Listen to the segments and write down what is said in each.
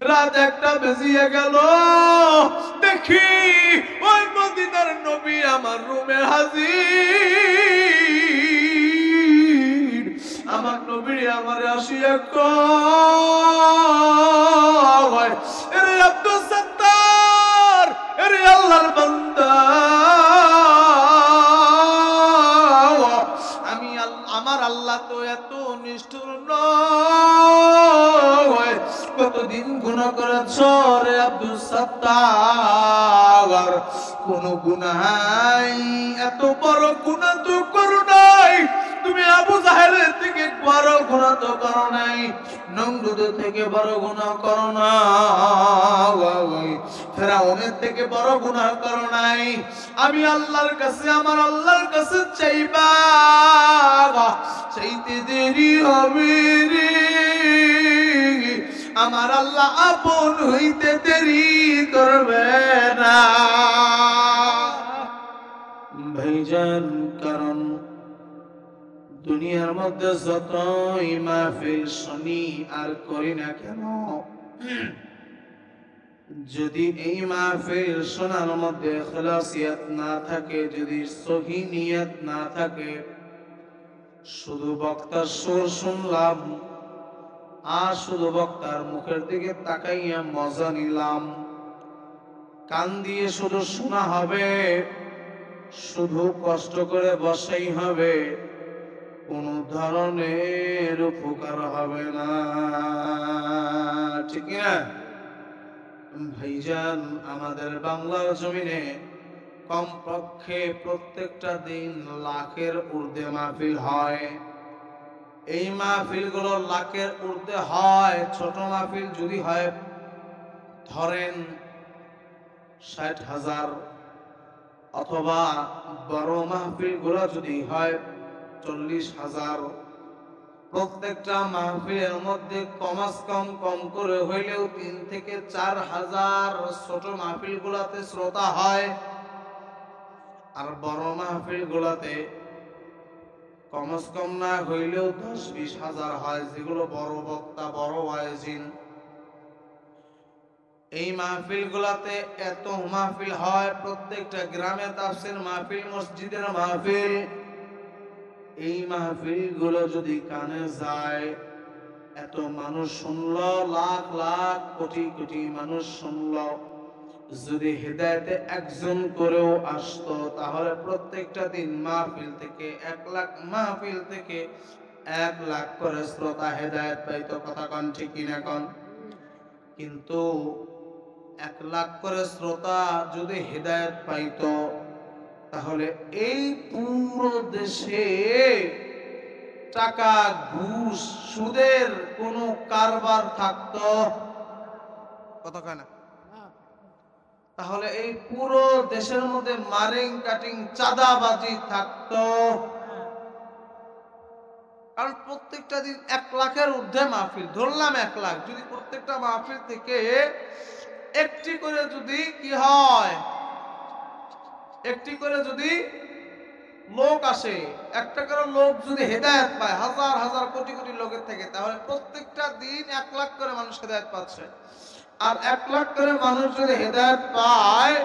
রাত 1টা বেজিয়ে গেল, দেখি ওই মদিনার নবী আমার রুমে হাজির। আমার নবী আমার আসিয়া কয়, এরে আব্দুল সত্তার, এরে আল্লাহর বান্দা, আমি আমার আল্লাহ তো এত নিষ্ঠুর নয়। কতদিন গুনাহ করেছ রে আব্দুল সত্তার? কোন গুনাহ, এত বড় গুনাহ তো করো নাই তুমি। আবু জাহেলের থেকে বড় গুনাহ তো করো নাই, নমরুদের থেকে বড় গুনাহ করো নাই, ফেরাউনের থেকে বড় গুনাহ করো নাই। আমি আল্লাহর কাছে, আমার আল্লাহর কাছে চাইবা, চাইতে দেরি হবে রে, আমার আল্লাহ আপন হইতে দেরি করবে না ভাইজান। কারণ দুনিয়ার মধ্যে যতই মাহফিল শুনি আর করি না কেন, যদি এই মাহফিল শোনার মধ্যে ইখলাসিয়াত না থাকে, যদি সহি নিয়ত না থাকে, শুধু বক্তার সুর শুনলাম আর শুধু বক্তার মুখের দিকে তাকাইয়া মজা নিলাম, কান দিয়ে শুধু শোনা হবে, শুধু কষ্ট করে বসাই হবে, কোন ধরনের উপকার হবে না, ঠিক না ভাইজান? আমাদের বাংলার জমিনে কমপক্ষে প্রত্যেকটা দিন লাখের ঊর্ধ্বে মাহফিল হয়। এই মাহফিল গুলো লাখের ঊর্ধ্বে হয়। ছোট মাহফিল যদি হয় ধরেন 60,000, অথবা বড় মাহফিল গুলো যদি হয় 40,000, প্রত্যেকটা মাহফিলের মধ্যে কমাস কম করে হইলেও 3 থেকে 4,000 ছোট মাহফিল গুলাতে শ্রোতা হয়, আর বড় মাহফিল গুলাতে কমাস কম না হইলেও 10-20,000 হয়, যেগুলো বড় বক্তা, বড় ওয়াইজিন। এই মাহফিল গুলাতে এত মাহফিল হয়, প্রত্যেকটা গ্রামে তাফসীর মাহফিল, মসজিদের মাহফিল। এই মাহফিল গুলো যদি কানে যায়, এত মানুষ শুনলো, লাখ লাখ কোটি কোটি মানুষ শুনলো, যদি হেদায়েতে একজন করেও আসতো, তাহলে প্রত্যেকটা দিন মাহফিল থেকে 1 লাখ, মাহফিল থেকে 1 লাখ করে শ্রোতা হেদায়েত পাইতো। কথা কন ঠিক কিনা কন? কিন্তু 1 লাখ করে শ্রোতা যদি হেদায়েত পাইতো, তাহলে এই পুরো দেশে টাকা, ঘুষ, সুদের কোন কারবার থাকতো? কথা কয় না? তাহলে এই পুরো দেশের মধ্যে মারিং কাটিং, চাঁদাবাজি থাকতো? কারণ প্রত্যেকটা দিন 1 লাখের ঊর্ধ্বে মাহফিল, ধরলাম 1 লাখ, যদি প্রত্যেকটা মাহফিল থেকে একটি করে যদি কি হয়, একটি করে যদি লোক আসে, একটা করে লোক যদি হেদায়েত পায় হাজার হাজার কোটি কোটি লোকের থেকে, তাহলে প্রত্যেকটা দিন 1 লাখ করে মানুষ হেদায়েত পাচ্ছে। আর 1 লাখ করে মানুষ যদি হেদায়েত পায়,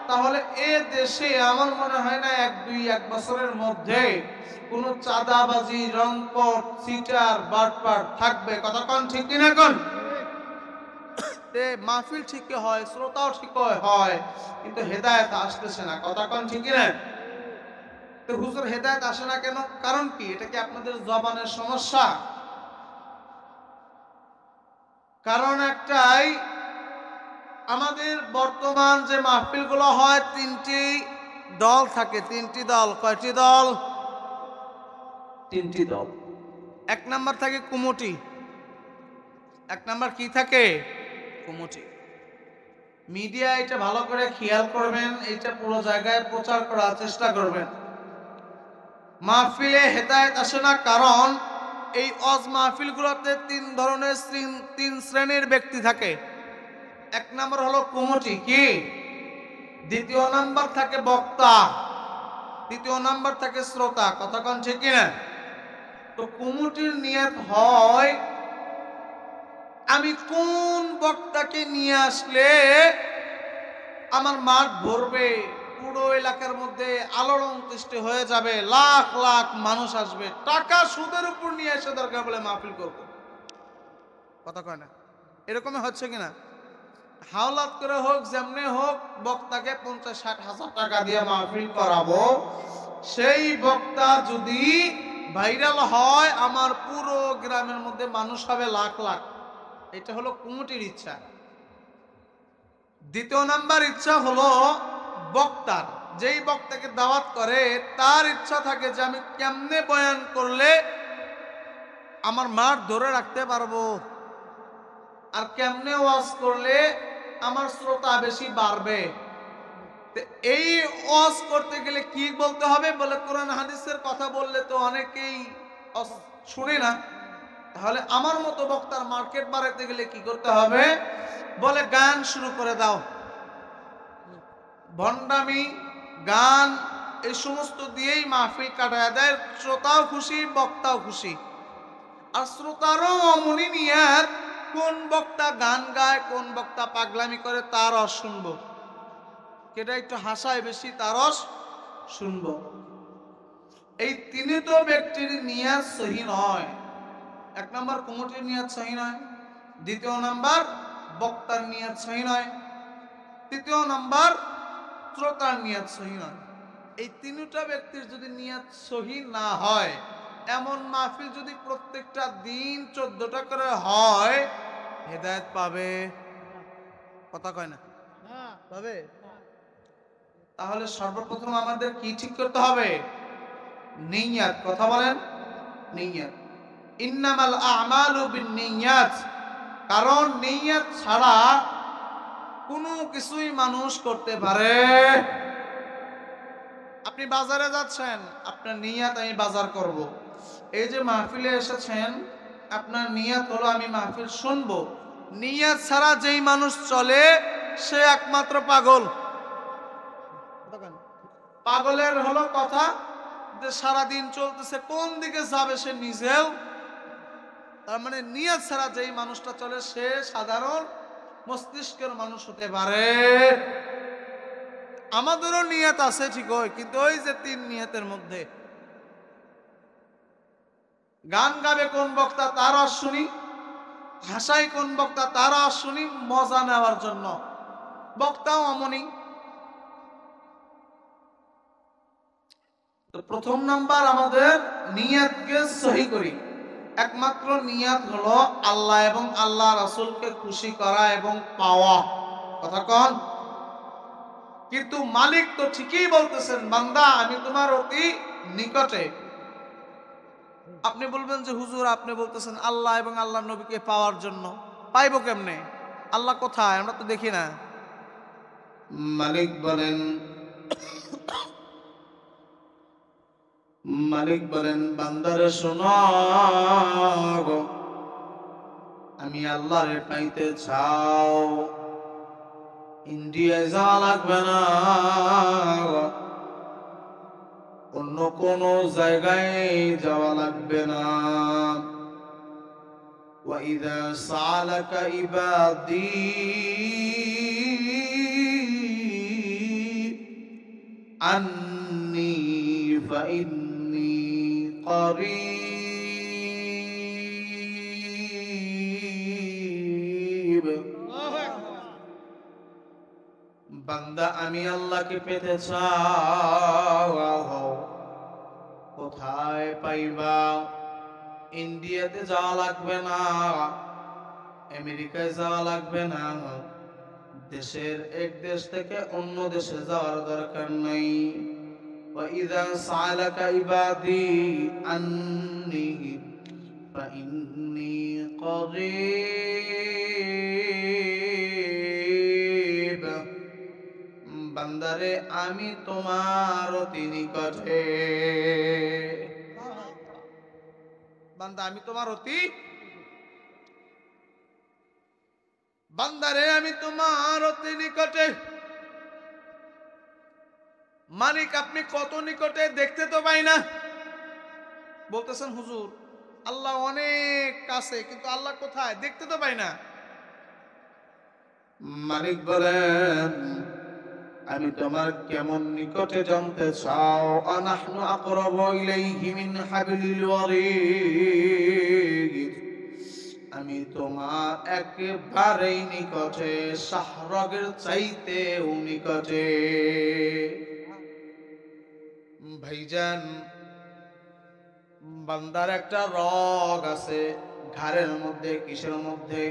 তাহলে এ দেশে আমার মনে হয় না 1 বছরের মধ্যে কোন চাঁদাবাজি, রংপট, চিটার, বাটপার থাকবে। কথা কন ঠিক কিনা কন? মাহফিল ঠিক হয়, শ্রোতাও ঠিক হয়, কিন্তু হেদায়েত আসতেছে না। কথা কন ঠিক কিনা? তো হুজুর হেদায়েত আসে না কেন? কারণ কি? এটা কি আপনাদের জবানের সমস্যা? কারণ একটাই, আমাদের বর্তমান যে মাহফিল গুলো হয়, 3টি দল থাকে। 3টি দল। কয়টি দল? 3টি দল। 1 নাম্বার থাকে কুমুটি। 1 নাম্বার কি থাকে? কুমুটি। মিডিয়া এটা ভালো করে খেয়াল করবেন, এটা পুরো জায়গায় প্রচার করার চেষ্টা করবেন। মাহফিলে হেদায়েত আসে না কারণ এই ওয়াজ মাহফিলগুলোতে 3 ধরনের 3 শ্রেণীর ব্যক্তি থাকে। 1 নাম্বার হলো কুমুটি। কি? দ্বিতীয় নাম্বার থাকে বক্তা, তৃতীয় নাম্বার থাকে শ্রোতা। কথা কোন ঠিক কিনা? তো কুমুটির নিয়ত হয় আমি কোন বক্তাকে নিয়ে আসলে আমার মাঠ ভরবে, পুরো এলাকার মধ্যে আলোড়ন সৃষ্টি হয়ে যাবে, লাখ লাখ মানুষ আসবে, টাকা সুদের উপর নিয়ে এসে দরকার বলে মাহফিল করব। কথা কয় না? এরকমই হচ্ছে কিনা? হাওলাত করে হোক, যেমনে হোক, বক্তাকে 50-60 হাজার টাকা দিয়ে মাহফিল করাবো। সেই বক্তা যদি ভাইরাল হয়, আমার পুরো গ্রামের মধ্যে মানুষ হবে লাখ লাখ। এটা হলো কমিটির ইচ্ছা। দ্বিতীয় নাম্বার ইচ্ছা হলো বক্তার। যেই বক্তাকে দাওয়াত করে তার ইচ্ছা থাকে যে আমি কেমনে বয়ান করলে আমার মাঠ ধরে রাখতে পারবো, আর কেমনে ওয়াজ করলে আমার শ্রোতা বেশি বাড়বে। এই ওয়াজ করতে গেলে কি বলতে হবে? বলে কোরআন হাদিসের কথা বললে তো অনেকেই শুনে না, তাহলে আমার মতো বক্তার মার্কেট বাড়াতে গেলে কি করতে হবে? বলে গান শুরু করে দাও। ভণ্ডামি, গান, এই সমস্ত দিয়েই মাহফিল কাটায় দেয়। শ্রোতাও খুশি, বক্তাও খুশি। আর শ্রোতারও অমনি নিয়াত, কোন বক্তা গান গায়, কোন বক্তা পাগলামি করে তার রস শুনবো, কেটা একটু হাসায় বেশি তার রস শুনবো। এই তিনটো ব্যক্তির নিয়াত সহি নয়। এক নাম্বার কমিটির নিয়াত সহি নয়, দ্বিতীয় নাম্বার বক্তার নিয়াত সহি নয়, তৃতীয় নাম্বার শ্রোতার নিয়াত সহি নয়। এই তিনটা ব্যক্তির যদি নিয়াত সহি না হয়, এমন মাহফিল যদি প্রত্যেকটা দিন 14টা করে হয়, হেদায়েত পাবে? কথা কয় না? পাবে। তাহলে সর্বপ্রথম আমাদের কি ঠিক করতে হবে? নিয়ত। কথা বলেন, নিয়ত। ইন্নামাল আমালু বিন্নিয়াত। কারণ নিয়ত ছাড়া কোনো কিছুই মানুষ করতে পারে। আপনি বাজারে যাচ্ছেন, আপনার নিয়ত আমি বাজার করব। এই যে মাহফিলে এসেছেন, আপনার নিয়ত হলো আমি মাহফিল শুনবো। নিয়ত ছাড়া যেই মানুষ চলে সে একমাত্র পাগল। পাগলের হলো কথা যে সারাদিন চলতেছে, কোন দিকে যাবে সে নিজেও। তার মানে নিয়ত ছাড়া যেই মানুষটা চলে সে সাধারণ মস্তিষ্কের মানুষ হতে পারে। আমাদেরও নিয়ত আছে ঠিকই, কিন্তু ওই যে 3 নিয়তের মধ্যে, গান গাবে কোন বক্তা তার রস শুনি, হাসাই কোন বক্তা তার রস শুনি, মজা নেওয়ার জন্য। বক্তাও অমনি। তো প্রথম নাম্বার আমাদের নিয়তকে সহি করি। একমাত্র নিয়ত হলো আল্লাহ এবং আল্লাহ রাসূলকে খুশি করা এবং পাওয়া। কথা কন? কিন্তু মালিক তো ঠিকই বলতেছেন, বান্দা আমি তোমার অতি নিকটে। আপনি বলবেন যে হুজুর আপনি বলতেছেন আল্লাহ এবং আল্লাহ নবীকে পাওয়ার জন্য, পাইবো কেমনে? আল্লাহ কোথায়? আমরা তো দেখি না। মালিক বলেন, মালিক বলেন বান্দারে শোনো, আমি আল্লাহরে পাইতে চাও, ইন্ডিয়ায় যাওয়া লাগবে না, অন্য কোন জায়গায় যাওয়া লাগবে না। وَإِذَا سَأَلَكَ عِبَادِي عَنِّي فَإِنِّي قَرِيبٌ। বান্দা আমি আল্লাহকে পেতে চাও, কোথায় পাইবা? ইন্ডিয়াতে যাওয়া লাগবে না, আমেরিকায় যাওয়া লাগবে না, দেশের এক দেশ থেকে অন্য দেশে যাওয়ার দরকার নাই। وَإِذَا سَأَلَكَ عِبَادِي عَنِّي فَإِنِّي قَرِيبٌ। বান্দারে আমি তোমার অতি নিকটে। বান্দা আমি তোমার অতি, বান্দারে আমি তোমার অতি নিকটে। মালিক আপনি কত নিকটে দেখতে তো পাই না। বলতেছেন হুজুর আল্লাহ অনেক কাছে, কিন্তু আল্লাহ কোথায় দেখতে তো পাই না। মালিক বলেন আমি তোমার কেমন নিকটে জানতে চাও? আনাহনু আকরাবু ইলাইহি মিন হাবলিল ওয়ারিদ, আমি তোমার একেবারেই নিকটে, শাহরগের চাইতেও নিকটে। ভাইজান, বান্দার একটা রগ আছে ঘাড়ের মধ্যে। কিসের মধ্যে?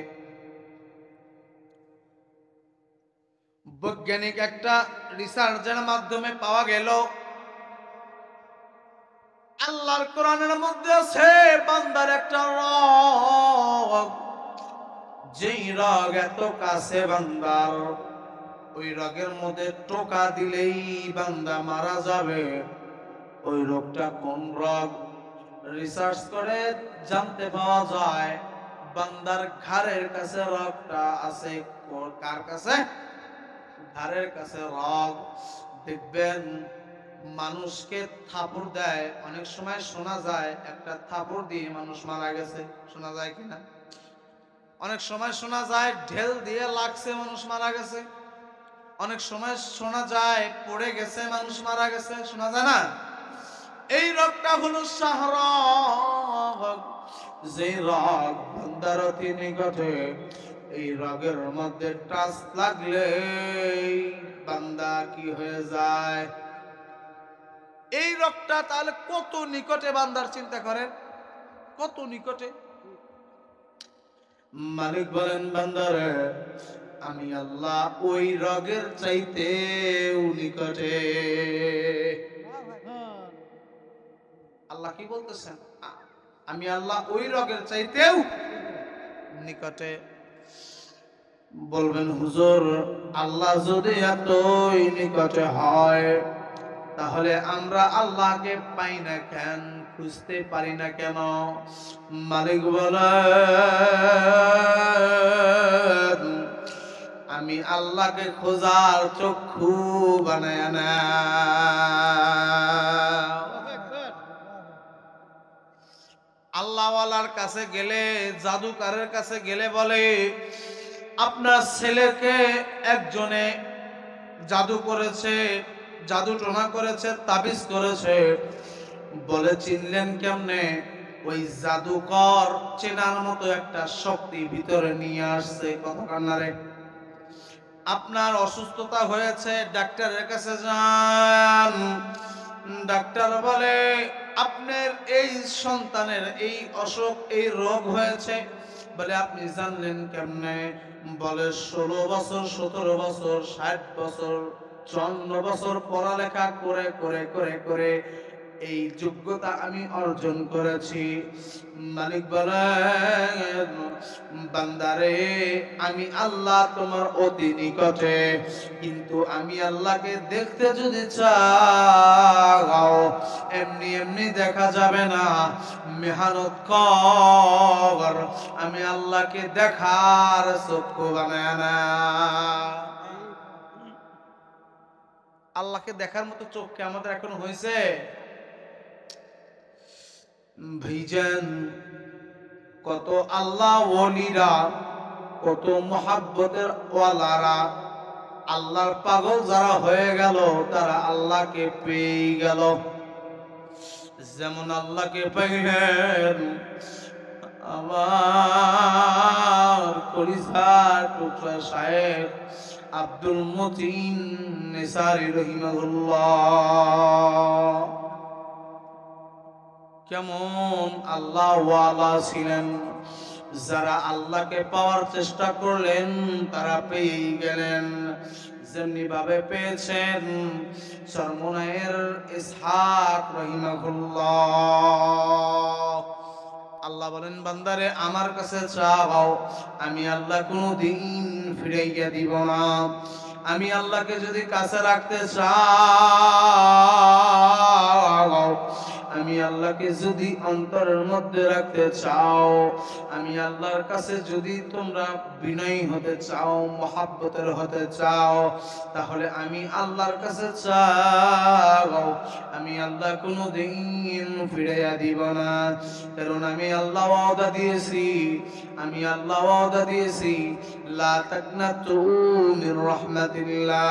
বৈজ্ঞানিক একটা রিসার্চের মাধ্যমে পাওয়া গেল আল্লাহর কোরআনের মধ্যে আছে বান্দার একটা রগ, যেই রগ এত কাছে বান্দার, ওই রগের মধ্যে টোকা দিলেই বান্দা মারা যাবে। ওই রোগটা কোন রোগ? রিসার্চ করে জানতে পাওয়া যায় বান্দার ঘাড়ের কাছে রগটা আছে। কার কাছে? ঘাড়ের কাছে রগ। দেখবেন মানুষকে থাপড় দেয়, অনেক সময় শোনা যায় একটা থাপড় দিয়ে মানুষ মারা গেছে, শোনা যায় কিনা? অনেক সময় শোনা যায় ঢেল দিয়ে লাগছে মানুষ মারা গেছে, অনেক সময় শোনা যায় পড়ে গেছে মানুষ মারা গেছে, শোনা যায় না? এই রগটা হলো শাহরগ, যে রগ বান্দার অতি নিকটে। এই রগের মধ্যে টাচ লাগলে বান্দা কি হয়ে যায়? এই রগটা তাহলে কত নিকটে বান্দার, চিন্তা করেন কত নিকটে। মালিক বলেন বান্দারে আমি আল্লাহ ওই রগের চাইতেও নিকটে। আল্লাহ কি বলতেছেন? আমি আল্লাহ ওই রগের চাইতেও নিকটে। বলবেন হুজুর আল্লাহ যদি এতই নিকটে হয় তাহলে আমরা আল্লাহকে পাই না কেন, খুঁজতে পারি না কেন? মালিক বলেন আমি আল্লাহকে খোঁজার চক্ষু বানায় না। আল্লাহওয়ালার কাছে গেলে, জাদুকারের কাছে গেলে বলে আপনার ছেলেকে একজনে জাদু করেছে, জাদু টোনা করেছে, তাবিজ করেছে। বলে চিনলেন কেমনে? ওই জাদুকর চেনার মতো একটা শক্তি ভিতরে নিয়ে আসছে। কথা কান্নারে। আপনার অসুস্থতা হয়েছে, ডাক্তারের কাছে যান। ডাক্তার বলে আপনার এই সন্তানের এই অসুখ, এই রোগ হয়েছে। বলে আপনি জানলেন কেমনে? বলে 16 বছর, 17 বছর, 60 বছর, 54 বছর পড়ালেখা করে করে করে করে এই যোগ্যতা আমি অর্জন করেছি। মালিক বলেন বান্দারে আমি আল্লাহ তোমার অতি নিকটে, কিন্তু আমি আল্লাহকে দেখতে যদি চাও এমনি এমনি দেখা যাবে না, মেহনত কর, আমি আল্লাহকে দেখার চক্ষু বানায় না। আল্লাহকে দেখার মতো চোখ কি আমাদের এখন হয়েছে? ভাইজান কত আল্লাহ ওলিরা, কত মহাব্বতের ওয়ালারা, আল্লাহর পাগল যারা হয়ে গেল তারা আল্লাহকে পেয়ে গেল। যেমন আল্লাহকে পাইলেন আমার কলিজার টুকরা শায়েখ আব্দুল মতিন নেসারি রহিমাহুল্লাহ। কেমন আল্লাহ ওয়ালা ছিলেন, যারা আল্লাহকে পাওয়ার চেষ্টা করলেন তারা পেয়ে গেলেন। যেমনি ভাবে পেয়েছেন চরমনায়ের ইসহাক রহিমাহুল্লাহ। আল্লাহ বলেন বান্দারে আমার কাছে চাও, আমি আল্লাহ কোনদিন ফিরাইয়া দিব না। আমি আল্লাহকে যদি কাছে রাখতে চাও আমি আল্লাহকে যদি অন্তরের মধ্যে রাখতে চাও, আমি আল্লাহর কাছে যদি তোমরা বিনয়ী হতে চাও, মহাব্বতের হতে চাও, তাহলে আমি আল্লাহর কাছে চাও, আমি আল্লাহ কোনোদিন ফিরাইয়া দিব না। কারণ আমি আল্লাহ ওয়াদা দিয়েছি, আমি আল্লাহ ওয়াদা দিয়েছি, লা তাকনাতু মির রাহমাতিল্লাহ,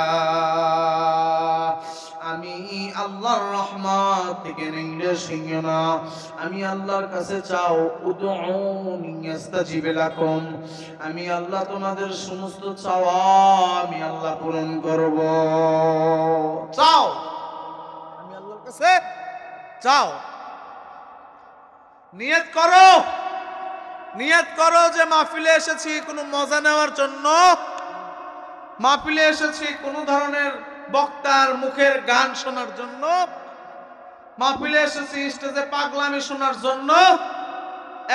আমি আল্লাহর রহমত থেকে নিরাশিও না। আমি আল্লাহর কাছে চাও, উদউনি আস্তাজিব লাকুম, আমি আল্লাহ তোমাদের সমস্ত চাওয়া আমি আল্লাহ পূরণ করব। চাও, আমি আল্লাহর কাছে চাও, নিয়ত করো, নিয়ত করো যে মাহফিলে এসেছি কোনো মজা নেওয়ার জন্য, মাহফিলে এসেছি কোনো ধরনের বক্তার মুখের গান শোনার জন্য, মাহফিলে এসেছি স্টেজে পাগলামি শোনার জন্য,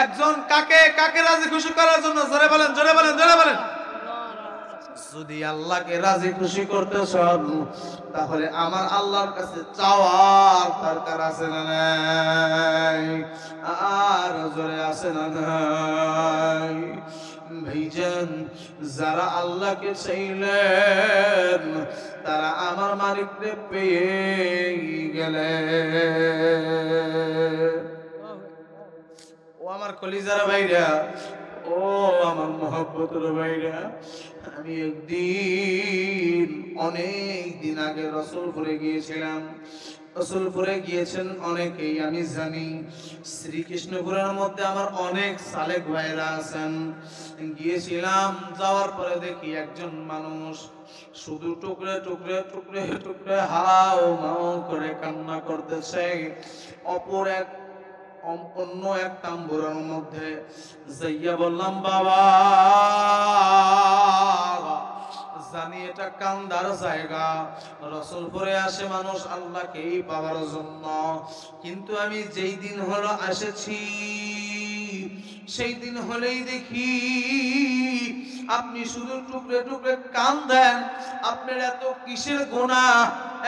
একজন কাকে রাজি খুশি করার জন্য। জোরে বলেন, জোরে বলেন, জোরে বলেন। যদি আল্লাহকে রাজি খুশি করতে চান, তাহলে আমার আল্লাহর কাছে চাওয়ার দরকার আছে না নাই? আর জোরে আছে না নাই? ভাইজান, যারা আল্লাহকে চাইলেন তারা আমার মালিককে পেয়ে গেলেন। ও আমার কলিজার ভাইরা, ও আমার মহব্বতের ভাইরা, আমি একদিন অনেক দিন আগে রসুলপুরে গিয়েছিলাম। রসুলপুরে গিয়েছেন অনেকেই আমি জানি। শ্রীকৃষ্ণপুরের মধ্যে আমার অনেক সালেক ভাইরা আছেন। গিয়েছিলাম, যাওয়ার পরে দেখি একজন মানুষ শুধু টুকরে টুকরে টুকরে টুকরে হাও মাও করে কান্না করতেছে। অন্য এক তাম্বুরের মধ্যে যাইয়া বললাম, বাবা জানি এটা কান্দার জায়গা, রসুলপুরে আসে মানুষ আল্লাহকেই পাওয়ার জন্য, কিন্তু আমি যেই দিন হলো এসেছি সেই দিন হলেই দেখি আপনি শুধু টুকরে টুকরে কান্দেন। আপনার এত কিসের গুনাহ,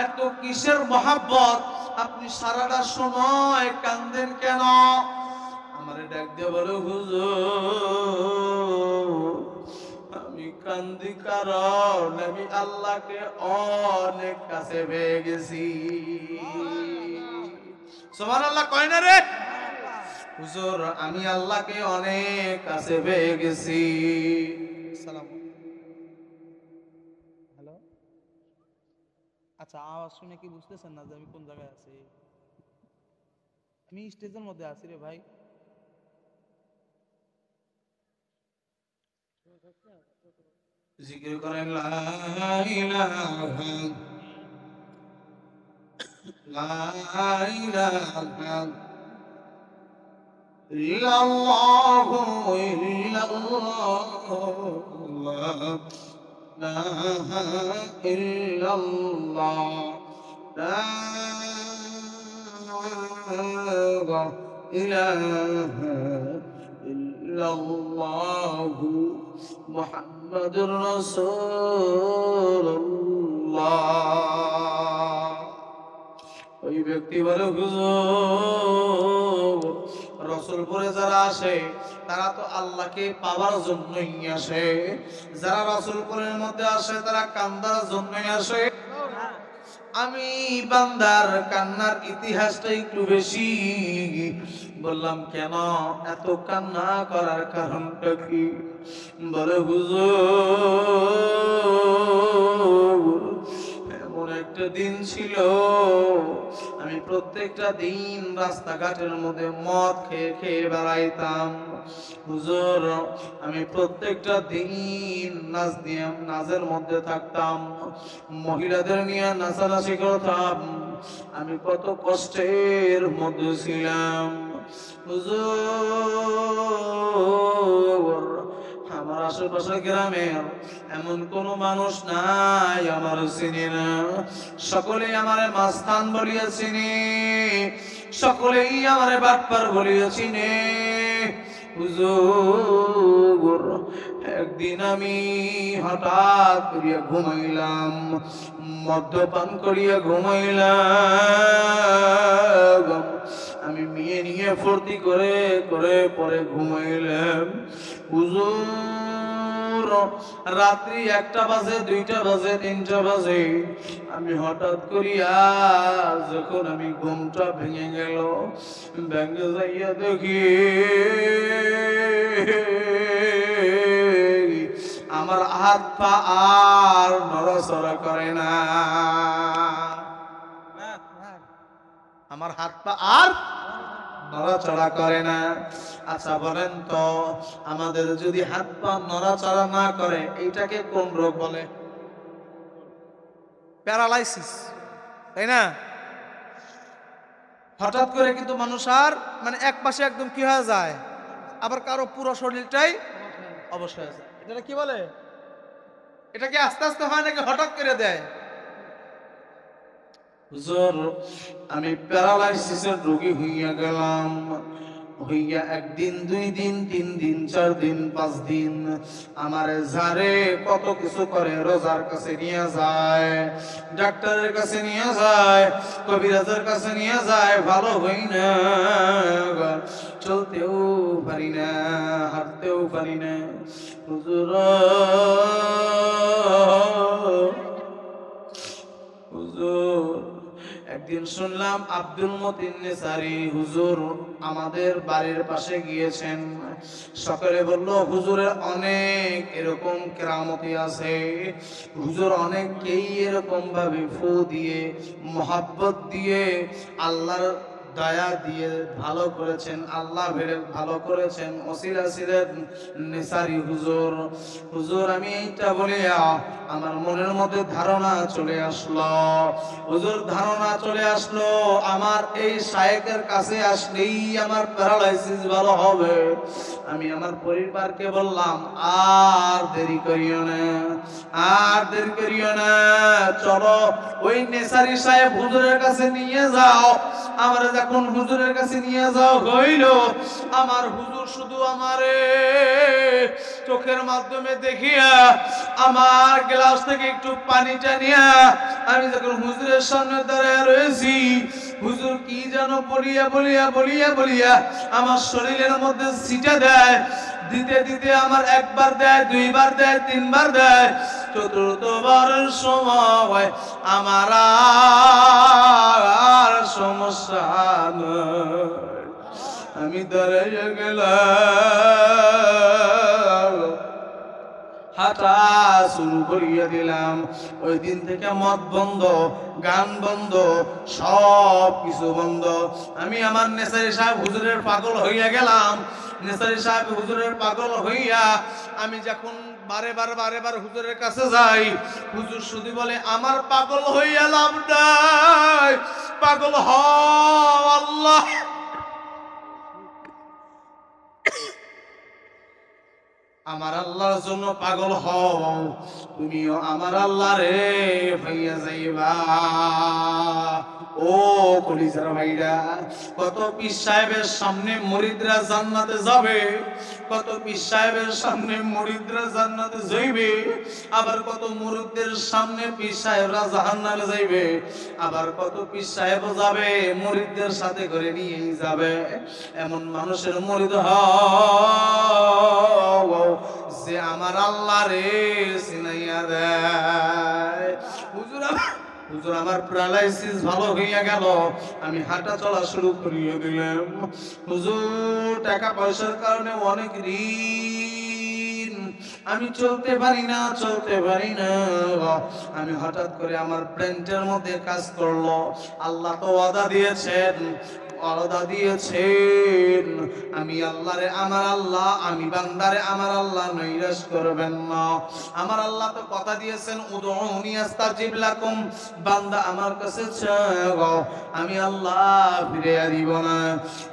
এত কিসের মহাব্বত, আপনি সারাটা সময় কান্দেন কেন? আমারে ডাক দিয়ে বলে, হুজুর আমি কান্দি কারণ আমি আল্লাহকে অনেক কাছে পেয়ে গেছি। সুবহানাল্লাহ কয় না রে? হুজুর আমি আল্লাহকে অনেক কাছে পেয়ে গেছি। সালাম। হ্যালো, আচ্ছা আওয়াজ শুনে কি বুঝতেছেন না যে আমি কোন জায়গায় আছি? আমি স্টেজের মধ্যে আছি রে ভাই। জিকির করেন লা ইলাহা ইল্লাল্লাহু ইল্লাল্লাহ লা ইল্লাল্লাহ লা ইলাহা ইল্লাল্লাহু মুহাম্মাদুর রাসূলুল্লাহ। ওই ব্যক্তি বলে, হুজুর রসুলপুরে যারা আসে তারা তো আল্লাহকে পাওয়ার জন্যই আসে, যারা রসুলপুরের মধ্যে আসে তারা কান্দার জন্যই আসে। আমি বান্দার কান্নার ইতিহাসটা একটু বেশি বললাম। কেন এত কান্না করার কারণটা কি? বলে, হুজুর এমন একটা দিন ছিল আমি প্রত্যেকটা দিন রাস্তাঘাটের মধ্যে মদ খেয়ে খেয়ে বেড়াইতাম। হুজুর আমি প্রত্যেকটা দিন নাচের মধ্যে থাকতাম, মহিলাদের নিয়ে নাচানাচি করতাম। আমি কত কষ্টের মধ্যে ছিলাম হুজুর। আমার আশেপাশে গ্রামের এমন কোন মানুষ নাই আমার চিনি না। সকলেই আমারে মাস্তান বলিয়া চিনি, সকলেই আমারে বাটপার বলিয়া চিনি। হুজুর একদিন আমি হঠাৎ করিয়া ঘুমাইলাম, মদ্যপান করিয়া ঘুমাইলাম, আমি মেয়ে নিয়ে ফুর্তি করে করে পরে ঘুমাইলাম। হুজুর রাত্রি 1টা বাজে, 2টা বাজে, 3টা বাজে, আমি হঠাৎ করিয়া যখন আমি ঘুমটা ভেঙে গেল, ভেঙে যাইয়া দেখি আমার হাত পা আর নড়াচড়া করে না, আমার হাত পা আর নড়াচড়া করে না। আচ্ছা বলেন তো, আমাদের যদি হাত পা নড়াচড়া না করে এইটাকে কোন রোগ বলে? প্যারালাইসিস, তাই না? হঠাৎ করে কিন্তু মানুষ আর মানে এক পাশে একদম কি হয়ে যায়, আবার কারো পুরো শরীরটাই অবশ হয়ে যায়। এটা কি বলে? এটা কি আস্তে আস্তে হয় নাকি হঠাৎ করে দেয়? হুজুর আমি প্যারালাইসিসের রোগী হইয়া গেলাম, হইয়া 1 দিন 2 দিন 3 দিন 4 দিন 5 দিন আমারে যারে কত কিছু করে, রোজার কাছে নিয়ে যায়, ডাক্তারের কাছে নিয়ে যায়, কবিরাজের কাছে নিয়ে যায়, ভালো হই না, চলতেও পারি না, হাঁটতেও পারি না। হুজুর হুজুর একদিন শুনলাম আব্দুল মতিন নেসারি হুজুর আমাদের বাড়ির পাশে গিয়েছেন। সকলে বলল হুজুরের অনেক এরকম কেরামতি আছে, হুজুর অনেককেই এরকম ভাবে ফু দিয়ে মোহাব্বত দিয়ে আল্লাহর দয়া দিয়ে ভালো করেছেন, আল্লাহ ভালো করেছেন, ওসিলা ছিলেন নেসারি হুজুর। হুজুর আমি এইটা বলিয়া আমার মনের মধ্যে ধারণা চলে আসলো, হুজুর ধারণা চলে আসলো আমার এই শায়েখের কাছে আসলেই আমার প্যারালাইসিস ভালো হবে। আমি আমার পরিবারকে বললাম আর দেরি করিও না, আর দেরি করিও না, চলো ওই নেসারি সাহেব হুজুরের কাছে নিয়ে যাও। আমার যখন হুজুরের কাছে নিয়ে যাও হইল, আমার হুজুর শুধু আমারে চোখের মাধ্যমে দেখিয়া আমার গ্লাস থেকে একটু পানি টানিয়া, আমি যখন হুজুরের সামনে দাঁড়ায় রয়েছি, হুজুর কি যেন বলিয়া বলিয়া বলিয়া বলিয়া আমার শরীরের মধ্যে ছিটা দেয়, দিতে দিতে আমার 1 বার দেয়, 2 বার দেয়, 3 বার দেয়, 4র্থবারের সময় আমার আর সমস্যা নয়। আমি দাঁড়াইয়া গেলাম, হাঁটা শুরু করিয়া দিলাম। ওই দিন থেকে মদ বন্ধ, গান বন্ধ, সব কিছু বন্ধ। আমি আমার নেসারি সাহেব হুজুরের পাগল হইয়া গেলাম। নেসারি সাহেব হুজুরের পাগল হইয়া আমি যখন বারে বার হুজুরের কাছে যাই, হুজুর শুধু বলে আমার পাগল হইয়া লাভ নাই, পাগল হও আল্লাহ, আমার আল্লাহর জন্য পাগল হও, তুমিও আমার আল্লাহ রে ভাইয়া যাইবা। ও কলিজার ভাইরা, কত পীর সাহেবের সামনে মুরিদরা জান্নাতে যাবে, কত পীর সাহেবের সামনে মুরিদরা জান্নাতে যাইবে, আবার কত মুরিদদের সামনে পীর সাহেবরা জাহান্নামে যাইবে, আবার কত পীর সাহেব যাবে মুরিদদের সাথে করে নিয়েই যাবে। এমন মানুষের মুরিদ হও যে আমার আল্লাহ রে চিনাইয়া দেয়। হুজুর আমার প্যারালাইসিস ভালো হইয়া গেল, আমি হাঁটা চলা শুরু করিয়ে দিলাম। হুজুর টাকা পয়সার কারণে অনেক ঋণ, আমি চলতে পারি না, চলতে পারি না। আমি হঠাৎ করে আমার প্রেন্টের মধ্যে কাজ করলো, আল্লাহ তো ওয়াদা দিয়েছেন, ওয়াদা দিয়েছেন আমি আল্লাহরে আমার আল্লাহ, আমি বান্দারে আমার আল্লাহ নৈরাশ করবেন না। আমার আল্লাহ তো কথা দিয়েছেন উদউনি আস্তাজিব লাকুম, বান্দা আমার কাছে চাও আমি আল্লাহ ফিরে দিব না।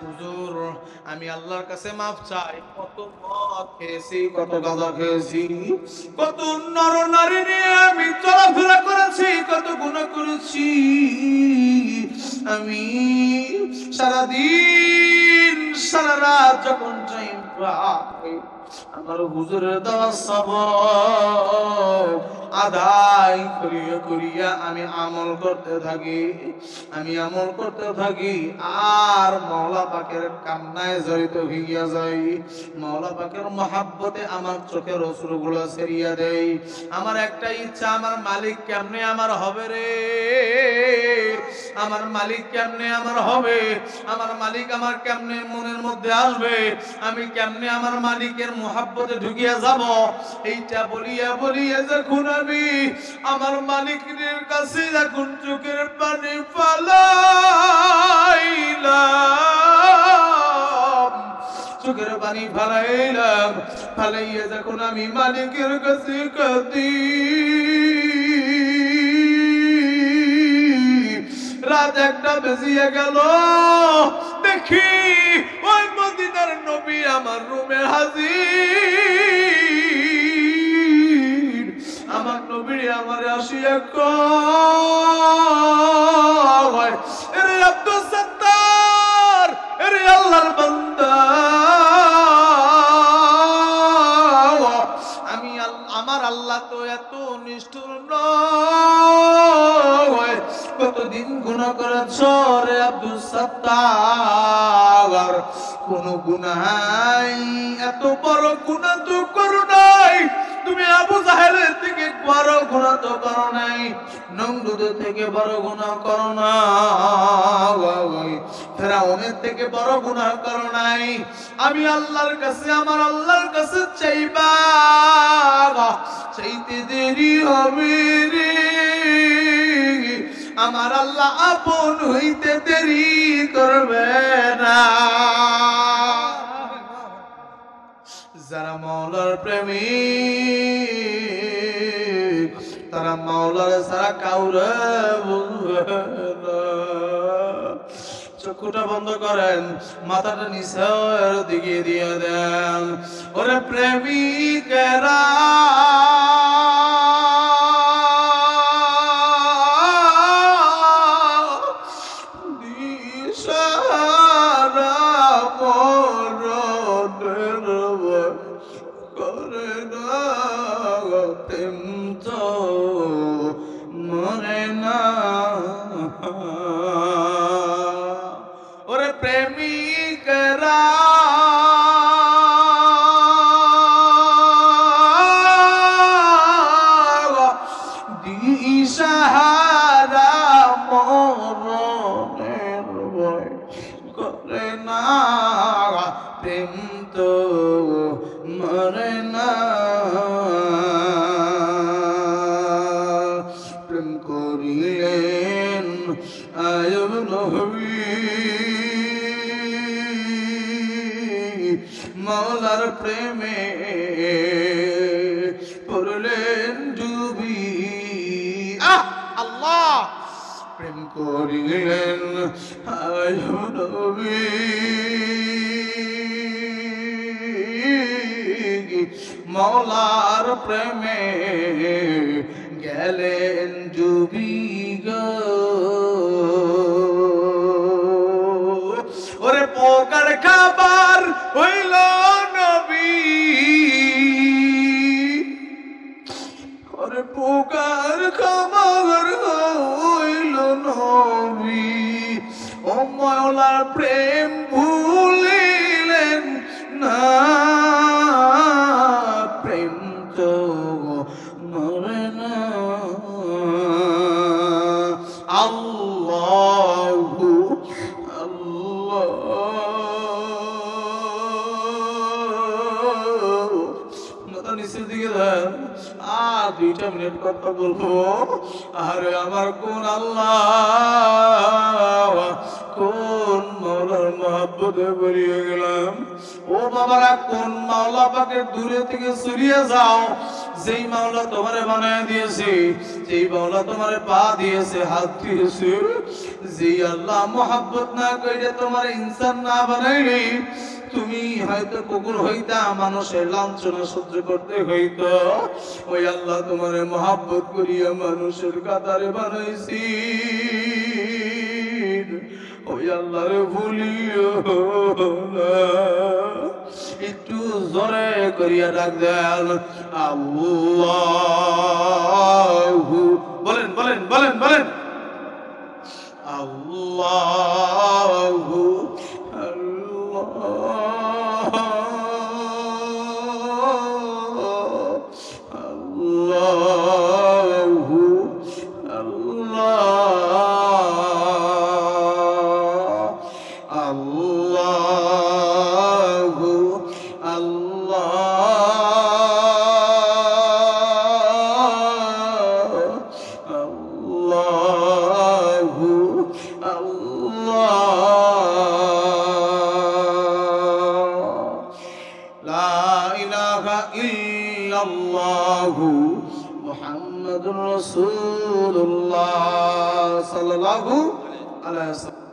হুজুর আমি আল্লাহর কাছে মাফ চাই, কত মদ খেয়েছি, কত গাঁজা খেয়েছি, কত নর নারী নিয়ে আমি চলাফেরা করেছি, কত গুনাহ করেছি। আমি সারাদিন সারা রাত যখন টাইম আমার হুজুরের দেওয়া সবক আদায় করিয়া করিয়া আমি আমল করতে থাকি আর মাওলা পাকের কান্নায় জড়িত হইয়া যাই। মাওলা পাকের মহাব্বতে আমার চোখের অশ্রুগুলো ছেড়িয়া দেই। আমার একটা ইচ্ছা, আমার মালিক কেমনে আমার হবে রে, আমার মালিক কেমনে আমার হবে, আমার মালিক আমার কেমনে মনের মধ্যে আসবে, আমি কেমনে আমার মালিকের মহাব্বতে ঢুকিয়া যাব। এইটা বলিয়া বলিয়া যখন আমি আমার মালিকের কাছে যখন চোখের পানি ফালাইলাম, চোখের পানি ফালাইলাম, ফালাইয়া যখন আমি মালিকের কাছে কাঁদি, রাত একটা বেজিয়ে গেল, দেখি ওই মদিনার নবী আমার রুমে হাজির। আমার নবী আমার আসিয়া কয়, এরে আব্দুল সত্তার, এরে আল্লাহর বান্দা, আমি আমার আল্লাহ তো এত নিষ্ঠুর নয়, কতদিন গুনাহ করেছ রে আব্দুল সত্তার, কোন গুনাহ, এত বড় গুনাহ তো করো নাই তুমি, আবু জাহেলের থেকে বড় গুনাহ তো করো নাই, নমরুদের থেকে বড় গুনাহ করো নাই, ফেরাউনের থেকে বড় গুনাহ করো নাই। আমি আল্লাহর কাছে, আমার আল্লাহর কাছে চাইবা, চাইতে দেরি হবে রে, আমার আল্লাহ আপন হইতে দেরি করবে না। যারা মাওলার প্রেমিক তারা মাওলার ছাড়া কাউরে বুঝবে না। চক্ষুটা বন্ধ করেন, মাথাটা নিচের দিকে দিয়ে দেন। ওরে প্রেমিকেরা, ওরে প্রেমিকরা, দিশাহারা মরণের ভয় করে না, প্রেম তো মরে না, প্রেম করিলেন আয়ব নবী, মাওলার প্রেমে পড়লেন ডুবি। আল্লাহ প্রেম করিলেন আয়ব নবী, মাওলার প্রেমে গেলেন ডুবি গো। ওরে পোকার খাবার হইল নবী, ওরে পোকার খাবার হইল নবী, ও মাওলার প্রেম ভুলিলেন না, প্রেম তো মরে না। আল্লাহু আল্লাহ, মাথা নিচের দিকে দেন, আর 2টা মিনিট কথা বলবো। আরে আমার কোন আল্লাহ, কোন মাওলার মহব্বতে পড়িয়ে গেলাম। ও বাবারা, কোন মাওলা পাকের দূরে থেকে সরিয়ে যাও, যেই মাওলা তোমারে বানায় দিয়েছে, যেই মাওলা তোমারে পা দিয়েছে, হাত দিয়েছে, যেই আল্লাহ মহব্বত না কইরে তোমারে ইনসান না বানাইলে তুমি হয়তো কুকুর হইতা, মানুষের লাঞ্ছনা সহ্য করতে হইতো, ওই আল্লাহ তোমারে মহব্বত করিয়া মানুষের কাতারে বানাইছি, ওই আল্লাহরে ভুলিও না। একটু জোরে করিয়া ডাক দেন আল্লাহু বলেন বলেন বলেন বলেন আল্লাহু আল্লাহু আল্লাহু আল্লাহু লা ইলাহা ইল্লাল্লাহু মুহাম্মাদুর রাসূলুল্লাহ সাল্লাল্লাহু আলাইহি ওয়াসাল্লাম।